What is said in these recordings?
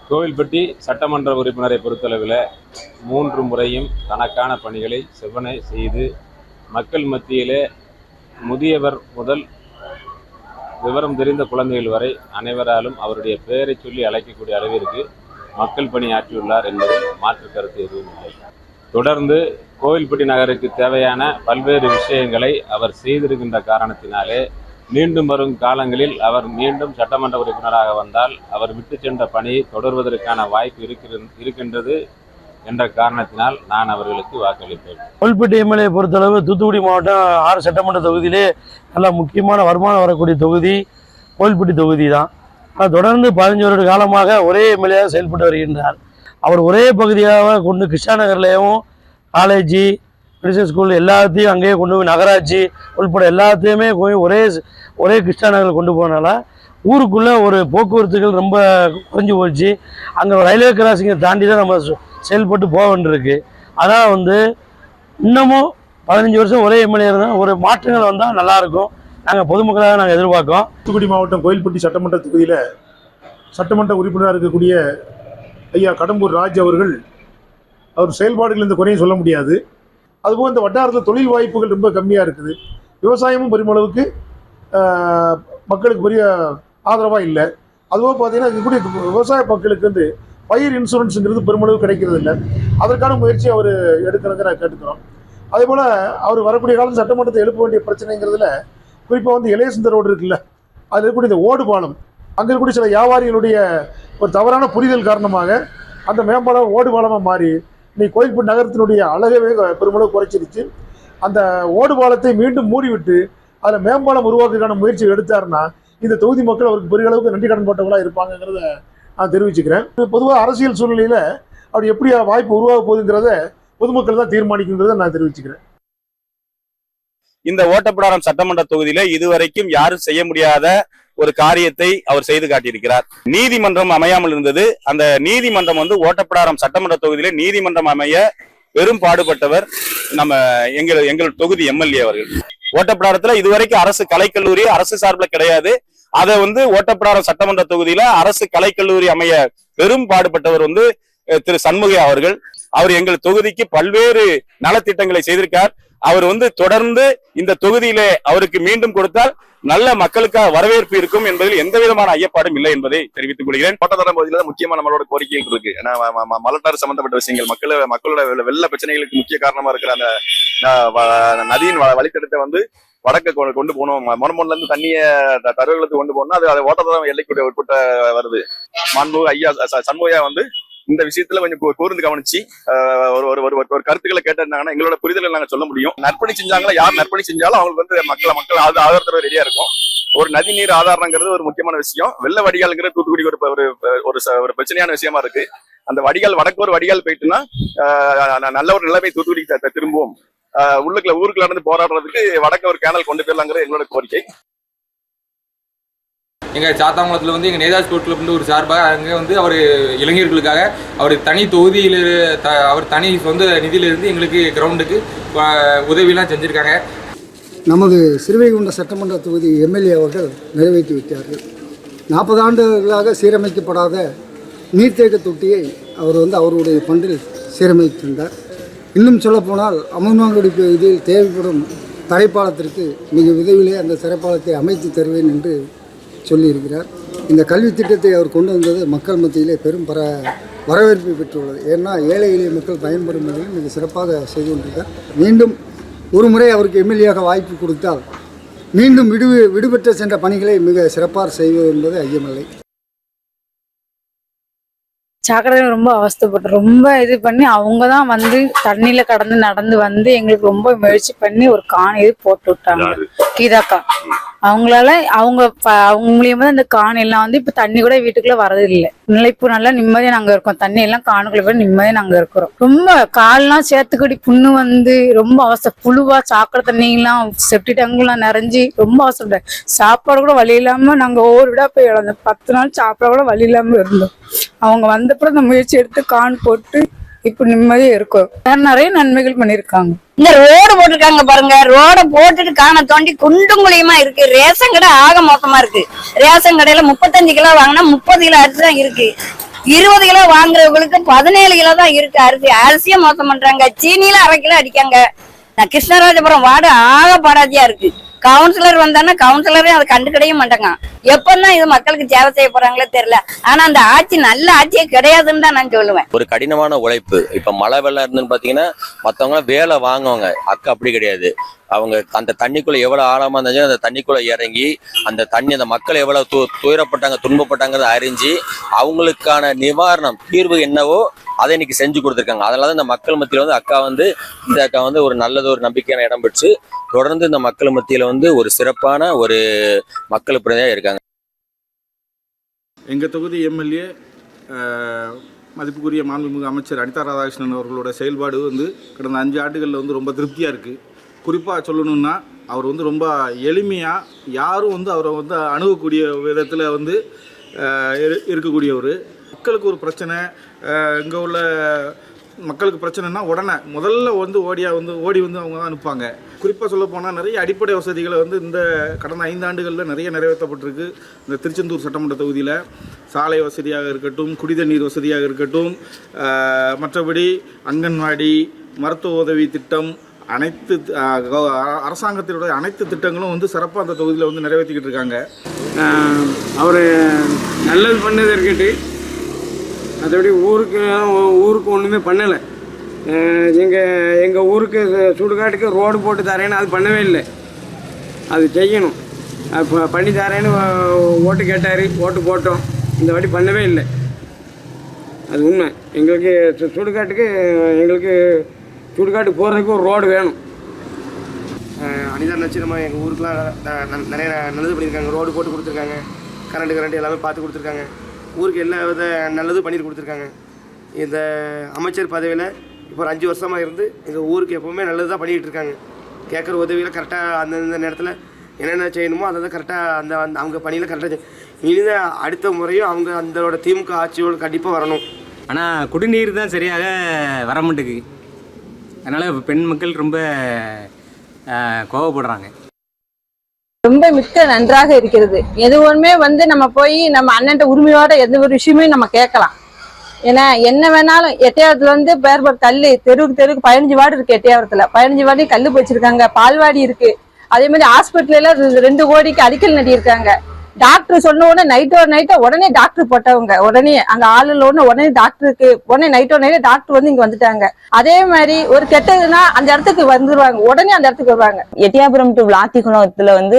கோவில்பட்டி சட்டமன்ற உறுப்பினரை பொறுத்தளவில் 3 முறையும் தனக்கான பணிகளை செவ்வனே செய்து மக்கள் மத்தியிலே முதியவர் முதல் விவரம் தெரிந்த குழந்தைகள் வரை அனைவராலும் அவருடைய பெயரை சொல்லி அழைக்கக்கூடிய அளவிற்கு மக்கள் பணியாற்றியுள்ளார் என்பதில் மாற்று கருத்து எதுவும் இல்லை. தொடர்ந்து கோவில்பட்டி நகருக்கு தேவையான பல்வேறு விஷயங்களை அவர் செய்திருக்கின்ற காரணத்தினாலே மீண்டும் வரும் காலங்களில் அவர் மீண்டும் சட்டமன்ற உறுப்பினராக வந்தால் அவர் விட்டு சென்ற பணியை தொடர்வதற்கான வாய்ப்பு இருக்கின்றது என்ற காரணத்தினால் நான் அவர்களுக்கு வாக்களிப்பேன். கோவில்பட்டி எம்எல்ஏ பொறுத்தளவு தூத்துக்குடி மாவட்டம் 6 சட்டமன்ற தொகுதியிலே நல்ல முக்கியமான வருமானம் வரக்கூடிய தொகுதி கோவில்பட்டி தொகுதி தான். தொடர்ந்து 15 வருட காலமாக ஒரே எம்எல்ஏ செயல்பட்டு வருகின்றார். அவர் ஒரே பகுதியாக கொண்டு கிருஷ்ணா நகர்லேயும் காலேஜி மெடிசன் ஸ்கூல் எல்லாத்தையும் அங்கேயே கொண்டு போய் நகராட்சி உள்பட எல்லாத்தையுமே போய் ஒரே கிருஷ்ணா நகரில் கொண்டு போனால ஊருக்குள்ளே ஒரு போக்குவரத்துகள் ரொம்ப குறைஞ்சி போச்சு. அங்கே ரயில்வே கிராசிங்கை தாண்டி தான் நம்ம செயல்பட்டு போக வேண்டியிருக்கு. அதனால் இன்னமும் 15 வருஷம் ஒரே எம்எல்ஏ இருந்தால் ஒரு மாற்றங்கள் வந்தால் நல்லாயிருக்கும். நாங்கள் பொதுமக்களாக நாங்கள் எதிர்பார்க்கோம். தூத்துக்குடி மாவட்டம் கோவில்பட்டி சட்டமன்ற தொகுதியில் சட்டமன்ற உறுப்பினராக இருக்கக்கூடிய ஐயா கடம்பூர் ராஜ் அவர்கள் அவர் செயல்பாடுகள் இந்த குறையும் சொல்ல முடியாது. அதுபோல் இந்த வட்டாரத்தில் தொழில் வாய்ப்புகள் ரொம்ப கம்மியாக இருக்குது. விவசாயமும் பெருமளவுக்கு மக்களுக்கு பெரிய ஆதரவாக இல்லை. அதுபோல் பார்த்தீங்கன்னா இருக்கக்கூடிய விவசாய மக்களுக்கு பயிர் இன்சூரன்ஸுங்கிறது பெருமளவு கிடைக்கிறது இல்லை. அதற்கான முயற்சி அவர் எடுக்கிறத நான் கேட்டுக்கிறோம். அதே போல் அவர் வரக்கூடிய காலம் சட்டமன்றத்தை எழுப்ப வேண்டிய பிரச்சனைங்கிறதுல குறிப்பாக இளையசுந்தர் ரோடு இருக்குல்ல, அதில் இருக்கக்கூடிய இந்த ஓடு பாலம், அங்கே இருக்கக்கூடிய சில வியாபாரிகளுடைய ஒரு தவறான புரிதல் காரணமாக அந்த மேம்பாலம் ஓடு பாலமாக மாறி இன்னைக்கு கோவில்பட்டி நகரத்தினுடைய அழகவே பெருமளவு குறைச்சிருச்சு. அந்த ஓடு பாலத்தை மீண்டும் மூடிவிட்டு அதில் மேம்பாலம் உருவாக்குறதுக்கான முயற்சி எடுத்தாருன்னா இந்த தொகுதி மக்கள் அவருக்கு பெரிய அளவுக்கு நன்றி கடன் பட்டவங்களாக இருப்பாங்கிறத நான் தெரிவிச்சுக்கிறேன். பொதுவாக அரசியல் சூழ்நிலையில் அவர் எப்படி வாய்ப்பு உருவாக போகுதுங்கிறத பொதுமக்கள் தான் தீர்மானிக்குங்கிறத நான் தெரிவிச்சுக்கிறேன். இந்த ஓட்டப்பிடாரம் சட்டமன்ற தொகுதியில இதுவரைக்கும் யாரும் செய்ய முடியாத ஒரு காரியத்தை அவர் செய்து காட்டியிருக்கிறார். நீதிமன்றம் அமையாமல் இருந்தது. அந்த நீதிமன்றம் ஓட்டப்பிடாரம் சட்டமன்ற தொகுதியில நீதிமன்றம் அமைய பெரும் பாடுபட்டவர் நம்ம எங்கள் தொகுதி எம்எல்ஏ அவர்கள். ஓட்டப்பிடாரத்துல இதுவரைக்கும் அரசு கலைக்கல்லூரி அரசு சார்பில் கிடையாது. அதை ஓட்டப்பிடாரம் சட்டமன்ற தொகுதியில அரசு கலைக்கல்லூரி அமைய பெரும் பாடுபட்டவர் திரு சண்முகையா அவர்கள். அவர் எங்கள் தொகுதிக்கு பல்வேறு நலத்திட்டங்களை செய்திருக்கார். அவர் தொடர்ந்து இந்த தொகுதியிலே அவருக்கு மீண்டும் கொடுத்தால் நல்ல மக்களுக்காக வரவேற்பு இருக்கும் என்பதில் எந்த விதமான ஐயப்பாடும் இல்லை என்பதை தெரிவித்துக் கொள்கிறேன். ஓட்டத்தரம் பகுதியில் முக்கியமா நம்மளோட கோரிக்கைகள் இருக்கு. மலட்டாறு சம்பந்தப்பட்ட விஷயங்கள் மக்களோட வெள்ள பிரச்சனைகளுக்கு முக்கிய காரணமா இருக்கிற அந்த நதியின் வழித்தடத்தை வடக்க கொண்டு போகணும். மொனமொன்ல இருந்து தண்ணியை தருவங்களுக்கு கொண்டு போகணும். அது ஓட்டத்தரம் எல்லைக்குடைய உட்பட்ட வருது. மாண்பு ஐயா சண்முகையா இந்த விஷயத்துல கொஞ்சம் கூர்ந்து கவனிச்சு ஒரு கருத்துக்களை கேட்டிருந்தாங்கன்னா எங்களோட புரிதலை நாங்க சொல்ல முடியும். நற்பணி செஞ்சாங்களா, யார் நற்பணி செஞ்சாலும் அவங்களுக்கு மக்கள் ஆதரவு ரெடியா இருக்கும். ஒரு நதி நீர் ஆதாரங்கிறது ஒரு முக்கியமான விஷயம். வெள்ள வடிகால்ங்கிறது தூத்துக்குடி ஒரு பிரச்சனையான விஷயமா இருக்கு. அந்த வடிகால் வடக்கு ஒரு வடிகால் போயிட்டுன்னா நல்ல ஒரு நிலைமை தூத்துக்குடி திரும்புவோம். ஊருக்குள்ள இருந்து போராடுறதுக்கு வடக்கு ஒரு கேனல் கொண்டு போயிடலாங்கிறது எங்களோட கோரிக்கை. எங்கள் சாத்தாங்குளத்தில் எங்கள் நேதாஜ் ஸ்போர்ட் கிளப்னு ஒரு சார்பாக அங்கே அவர் இளைஞர்களுக்காக அவர் தனி தொகுதியில் அவர் தனி சொந்த நிதியிலிருந்து எங்களுக்கு கிரவுண்டுக்கு உதவியெல்லாம் செஞ்சுருக்காங்க. நமது சிறுவைகுண்ட சட்டமன்ற தொகுதி எம்எல்ஏ அவர்கள் நிறைவேற்றி வைத்தார்கள். 40 ஆண்டுகளாக சீரமைக்கப்படாத நீர்த்தேக்க தொட்டியை அவர் அவருடைய ஃபண்டில் சீரமைத்திருந்தார். இன்னும் சொல்லப்போனால் அமன்வாங்குடி பகுதியில் தேவைப்படும் தரைப்பாலத்திற்கு மிக விரைவிலே அந்த தரைப்பாலத்தை அமைத்து தருவேன் என்று சொல்லியிருக்கிறார். இந்த கல்வி திட்டத்தை அவர் கொண்டு வந்தது மக்கள் மத்தியிலே பெரும் வரவேற்பை பெற்றுள்ளது. ஏன்னா ஏழை எளிய மக்கள் பயன்படும் வகையில் மிக சிறப்பாக செய்து கொண்டிருக்கார். மீண்டும் ஒரு முறை அவருக்கு எம்எல்ஏயாக வாய்ப்பு கொடுத்தால் மீண்டும் விடுபெற்ற சென்ற பணிகளை மிக சிறப்பாக செய்வது என்பது ஐயமில்லை. சாக்கடை ரொம்ப அவஸ்தைப்பட்டு ரொம்ப இது பண்ணி அவங்க தான் தண்ணியில கடந்து நடந்து எங்களுக்கு ரொம்ப முயற்சி பண்ணி ஒரு இது போட்டு விட்டாங்க. கீதாக்கா அவங்களால அவங்க மூலியமா தான் இந்த காணெல்லாம் இப்ப தண்ணி கூட வீட்டுக்குள்ள வரது இல்லை. நிலைப்பு நல்லா நிம்மதியா நாங்க இருக்கோம். தண்ணி எல்லாம் காணுக்குள்ள போய் நிம்மதியா நாங்க இருக்கிறோம். ரொம்ப கால்லாம் சேர்த்துக்கடி புண்ணு ரொம்ப அவஸ்தை. புழுவா சாக்கடை தண்ணி எல்லாம் செப்டி டங்குலாம் நிறைஞ்சி ரொம்ப அவசரம். சாப்பாடு கூட வழி இல்லாம நாங்க ஒவ்வொரு விடா போய் இழந்தோம். 10 நாள் சாப்பிட கூட வழி இல்லாம இருந்தோம். அவங்க வந்தப்பறம் இந்த முயற்சி எடுத்து கான் போட்டு இப்ப நிம்மதியா இருக்கும். நிறைய நன்மைகள் பண்ணிருக்காங்க. இந்த ரோடு போட்டிருக்காங்க பாருங்க. ரோட போட்டுட்டு காண தோண்டி குண்டும் குழியுமா இருக்கு. ரேஷன் கடை ஆக மோசமா இருக்கு. ரேஷன் கடையில 35 கிலோ வாங்கினா 30 கிலோ அரிசி தான் இருக்கு. 20 கிலோ வாங்குறவங்களுக்கு 17 கிலோ தான் இருக்கு அரிசி. அரிசியை மோசம் பண்றாங்க. சீனியில அரை கிலோ அடிக்காங்க. நான் கிருஷ்ணராஜபுரம் வார்டு ஆக பாடாதியா இருக்கு. கவுன்சிலர் வந்தானா கவுன்சிலரே அதை கண்டுக்கிடவே மாட்டாங்க. எப்பதான் இது மக்களுக்கு சேவை செய்ய போறாங்களே தெரியல. ஆனா அந்த ஆட்சி நல்ல ஆட்சியே கிடையாதுன்னு தான் நான் சொல்லுவேன். ஒரு கடினமான உழைப்பு. இப்ப மழை வெள்ளம் இருந்துன்னு பாத்தீங்கன்னா மத்தவங்க வேலை வாங்குவாங்க. அக்கா அப்படி கிடையாது. அவங்க அந்த தண்ணிக்குள்ள எவ்வளவு ஆழமா இருந்தாலும் அந்த தண்ணிக்குள்ள இறங்கி அந்த தண்ணி அந்த மக்கள் எவ்வளவு துயரப்பட்டாங்க துன்பப்பட்டாங்கிறத அறிஞ்சு அவங்களுக்கான நிவாரணம் தீர்வு என்னவோ அதை இன்னைக்கு செஞ்சு கொடுத்துருக்காங்க. அதனால இந்த மக்கள் மத்தியில வந்து அக்கா வந்து இந்த அக்கா வந்து ஒரு நல்லது ஒரு நம்பிக்கையான இடம் பெற்று தொடர்ந்து இந்த மக்கள் மத்தியில வந்து ஒரு சிறப்பான ஒரு மக்கள் பிரதிநிதியா இருக்காங்க. எங்கள் தொகுதி எம்எல்ஏ மதிப்புக்குரிய மாண்புமிகு அமைச்சர் அனிதா ராதாகிருஷ்ணன் அவர்களோட செயல்பாடு வந்து கடந்த 5 ஆண்டுகளில் வந்து ரொம்ப திருப்தியாக இருக்குது. குறிப்பாக சொல்லணுன்னா அவர் வந்து ரொம்ப எளிமையாக யாரும் வந்து அவரை வந்து அணுகக்கூடிய விதத்தில் வந்து இருக்கக்கூடியவர். மக்களுக்கு ஒரு பிரச்சனை, இங்கே உள்ள மக்களுக்கு பிரச்சனைனா உடனே முதல்ல வந்து ஓடி வந்து அவங்க தான் அனுப்பாங்க. குறிப்பாக சொல்ல போனால் நிறைய அடிப்படை வசதிகளை வந்து இந்த கடந்த 5 ஆண்டுகளில் நிறைய நிறைவேற்றப்பட்டிருக்கு. இந்த திருச்செந்தூர் சட்டமன்ற தொகுதியில் சாலை வசதியாக இருக்கட்டும், குடிதண்ணீர் வசதியாக இருக்கட்டும், மற்றபடி அங்கன்வாடி, மருத்துவ உதவி திட்டம், அனைத்து அரசாங்கத்தினுடைய அனைத்து திட்டங்களும் வந்து சிறப்பாக அந்த தொகுதியில் வந்து நிறைவேற்றிக்கிட்டு இருக்காங்க. அவர் நல்லது பண்ணது இருக்கட்டு, மற்றபடி ஊருக்கு ஒன்றுமே பண்ணலை. எங்கள் ஊருக்கு சுடுகாட்டுக்கு ரோடு போட்டு தரேன்னு அது பண்ணவே இல்லை. அது செய்யணும், அது பண்ணி தரேன்னு ஓட்டு கேட்டார், ஓட்டு போட்டோம். இந்த வாட்டி பண்ணவே இல்லை. அது உண்மை. எங்களுக்கு சுடுகாட்டுக்கு போகிறதுக்கு ஒரு ரோடு வேணும். அனிதா நட்சத்திரமாக எங்கள் ஊருக்குலாம் நிறைய நல்லது பண்ணியிருக்காங்க. ரோடு போட்டு கொடுத்துருக்காங்க, கரண்ட் எல்லாமே பார்த்து கொடுத்துருக்காங்க. ஊருக்கு எல்லா வித நல்லதும் பண்ணிட்டு கொடுத்துருக்காங்க. இந்த அமைச்சர் பதவியில் இப்போ ஒரு 5 வருஷமாக இருந்து எங்கள் ஊருக்கு எப்போவுமே நல்லது தான் பண்ணிகிட்டு இருக்காங்க. கேட்குற உதவியில் கரெக்டாக அந்தந்த நேரத்தில் என்னென்ன செய்யணுமோ அதை தான் கரெக்டாக அவங்க பணியில் கரெக்டாக இனிதான் அடுத்த முறையும் அவங்க அந்தோட திமுக ஆட்சியோடு கண்டிப்பாக வரணும். ஆனால் குடிநீர் தான் சரியாக வர மாட்டேங்குது. அதனால் பெண் மக்கள் ரொம்ப கோவப்படுறாங்க. ரொம்ப மிக்க நன்றாக இருக்கிறது. எதுவுமே வந்து நம்ம போய் நம்ம அண்ணன் உரிமையோட எந்த ஒரு விஷயமே நம்ம கேட்கலாம். ஏன்னா என்ன வேணாலும் எட்டையாவரத்துல வந்து பேர் கல்லு தெருவுக்கு 15 வார்டு இருக்கு. எட்டையாவரத்துல 15 வார்டு கல்லு வச்சிருக்காங்க, பால்வாடி இருக்கு. அதே மாதிரி ஹாஸ்பிட்டல்ல 2 கோடிக்கு அடிக்கல் நட்டியிருக்காங்க. டாக்டர் சொன்ன உடனே நைட்டோ உடனே டாக்டர் போட்டவங்க, உடனே அங்க ஆளுல உடனே டாக்டருக்கு உடனே நைட்டோ டாக்டர் வந்து இங்க வந்துட்டாங்க. அதே மாதிரி ஒரு கெட்டதுன்னா அந்த இடத்துக்கு வந்துருவாங்க, உடனே அந்த இடத்துக்கு வருவாங்க. எட்டியாபுரம் டு விளாத்திக்குளத்துல வந்து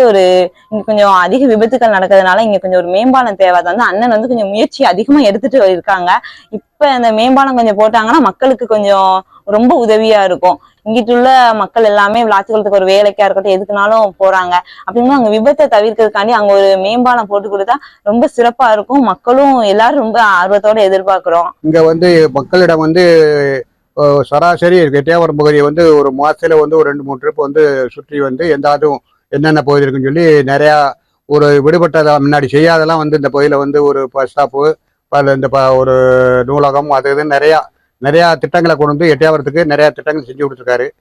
இங்க கொஞ்சம் அதிக விபத்துக்கள் நடக்கிறதுனால இங்க கொஞ்சம் ஒரு மேம்பாலம் தேவை. அதை வந்து அண்ணன் வந்து கொஞ்சம் முயற்சி அதிகமா எடுத்துட்டு இருக்காங்க. இப்ப அந்த மேம்பாலம் கொஞ்சம் போட்டாங்கன்னா மக்களுக்கு கொஞ்சம் ரொம்ப உதவியா இருக்கும். இங்கிட்டுள்ள மக்கள் எல்லாமே விளாத்திக்குளத்துக்கு ஒரு வேலைக்கா இருக்கட்டும் எதுக்குனாலும் போறாங்க. அப்படின்னா அங்க விபத்தை தவிர்க்கிறதுக்காண்டி அங்க ஒரு மேம்பாலம் போட்டு கொடுத்தா ரொம்ப சிறப்பா இருக்கும். மக்களும் எல்லாரும் ரொம்ப ஆர்வத்தோட எதிர்பார்க்கிறோம். இங்க வந்து மக்களிடம் வந்து சராசரி எட்டயபுரம் பகுதியை வந்து ஒரு மாசத்துல வந்து ஒரு 2-3 ட்ரிப் வந்து சுற்றி வந்து எந்தாதும் என்னென்ன பகுதி இருக்குன்னு சொல்லி நிறையா ஒரு விடுபட்டதை முன்னாடி செய்யாதெல்லாம் வந்து இந்த பகுதியில வந்து ஒரு பஸ் ஸ்டாப்பு, இந்த ஒரு நூலகம், அது இது நிறையா திட்டங்களை கொண்டு வந்து எட்டயபுரத்துக்கு நிறைய திட்டங்கள் செஞ்சு கொடுத்துருக்காரு.